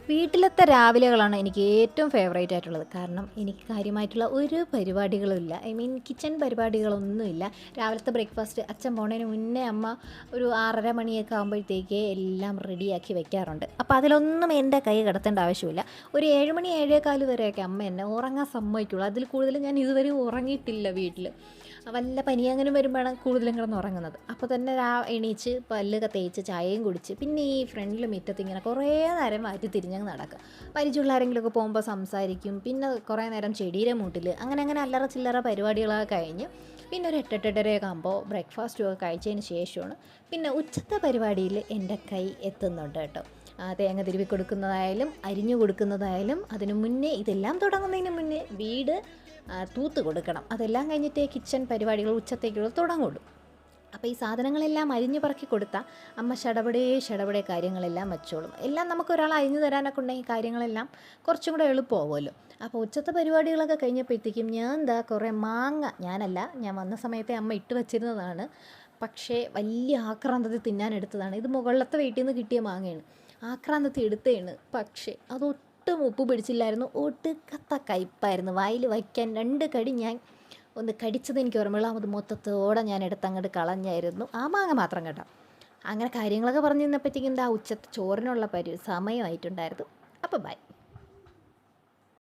വീട്ടിലത്തെ രാവിലെകളാണ് എനിക്ക് ഏറ്റവും ഫേവറേറ്റ് ആയിട്ടുള്ളത്. കാരണം എനിക്ക് കാര്യമായിട്ടുള്ള ഒരു പരിപാടികളുമില്ല. I mean kitchen പരിപാടികളൊന്നുമില്ല. രാവിലത്തെ ബ്രേക്ക്ഫാസ്റ്റ് അച്ഛൻ പോണതിന് മുന്നേ അമ്മ ഒരു 6:30 മണിയൊക്കെ ആകുമ്പോഴത്തേക്ക് എല്ലാം റെഡിയാക്കി വെക്കാറുണ്ട്. അപ്പോൾ അതിലൊന്നും എൻ്റെ കൈ കിടത്തേണ്ട ആവശ്യമില്ല. ഒരു 7 മണി 7:15 വരെയൊക്കെ അമ്മ എന്നെ ഉറങ്ങാൻ സമ്മതിക്കുള്ളൂ. അതിൽ കൂടുതൽ ഞാൻ ഇതുവരെ ഉറങ്ങിയിട്ടില്ല വീട്ടിൽ. വല്ല പനിയങ്ങനെ വരുമ്പോഴാണ് കൂടുതലും കിടന്ന് ഉറങ്ങുന്നത്. അപ്പോൾ തന്നെ എണീച്ച് പല്ലൊക്കെ തേച്ച് ചായയും കുടിച്ച് പിന്നെ ഈ ഫ്രണ്ടിൽ മുറ്റത്ത് ഇങ്ങനെ കുറേ നേരം മാറ്റി തിരിഞ്ഞങ്ങ് നടക്കുക. പരിചയമുള്ള ആരെങ്കിലുമൊക്കെ പോകുമ്പോൾ സംസാരിക്കും. പിന്നെ കുറേ നേരം ചെടിയുടെ മൂട്ടിൽ അങ്ങനെ അല്ലറ ചില്ലറ പരിപാടികളൊക്കെ കഴിഞ്ഞ് പിന്നെ ഒരു 8:00-8:30 ആകുമ്പോൾ ബ്രേക്ക്ഫാസ്റ്റും ഒക്കെ കഴിച്ചതിന് ശേഷമാണ് പിന്നെ ഉച്ചത്തെ പരിപാടിയിൽ എൻ്റെ കൈ എത്തുന്നുണ്ട് കേട്ടോ. തേങ്ങ തിരുവി കൊടുക്കുന്നതായാലും അരിഞ്ഞു കൊടുക്കുന്നതായാലും അതിനു മുന്നേ ഇതെല്ലാം തുടങ്ങുന്നതിന് മുന്നേ വീട് തൂത്ത് കൊടുക്കണം. അതെല്ലാം കഴിഞ്ഞിട്ടേ കിച്ചൺ പരിപാടികൾ ഉച്ചത്തേക്കുള്ളത് തുടങ്ങുള്ളൂ. അപ്പോൾ ഈ സാധനങ്ങളെല്ലാം അരിഞ്ഞു പറക്കി കൊടുത്താൽ അമ്മ ശടപടേ കാര്യങ്ങളെല്ലാം വെച്ചോളും. എല്ലാം നമുക്ക് ഒരാൾ അരിഞ്ഞു തരാനൊക്കെ ഉണ്ടെങ്കിൽ കാര്യങ്ങളെല്ലാം കുറച്ചും കൂടെ എളുപ്പമാവുമല്ലോ. അപ്പോൾ ഉച്ചത്തെ പരിപാടികളൊക്കെ കഴിഞ്ഞപ്പോഴത്തേക്കും ഞാൻ കുറേ മാങ്ങ, ഞാൻ വന്ന സമയത്തെ അമ്മ ഇട്ട് വച്ചിരുന്നതാണ്. പക്ഷേ വലിയ ആക്രാന്തത്തിൽ തിന്നാനെടുത്തതാണ്. ഇത് മുകളിലത്തെ വീട്ടിൽ നിന്ന് കിട്ടിയ മാങ്ങയാണ്. ആക്രാന്തത്തിൽ എടുത്തതാണ്. പക്ഷേ ഒട്ടും ഉപ്പ് പിടിച്ചില്ലായിരുന്നു. ഒടുക്കത്ത കയ്പ്പായിരുന്നു. വായിൽ വയ്ക്കാൻ 2 കടി ഞാൻ ഒന്ന് കടിച്ചത് എനിക്ക് ഓർമ്മയുള്ളൂ. അത് മൊത്തത്തോടെ ഞാൻ എടുത്തങ്ങോട്ട് കളഞ്ഞായിരുന്നു. ആ മാങ്ങ മാത്രം കേട്ടോ. അങ്ങനെ കാര്യങ്ങളൊക്കെ പറഞ്ഞു തന്നപ്പോഴത്തേക്കും ഉച്ചത്തെ ചോറിനുള്ള സമയമായിട്ടുണ്ടായിരുന്നു. അപ്പോൾ ബൈ.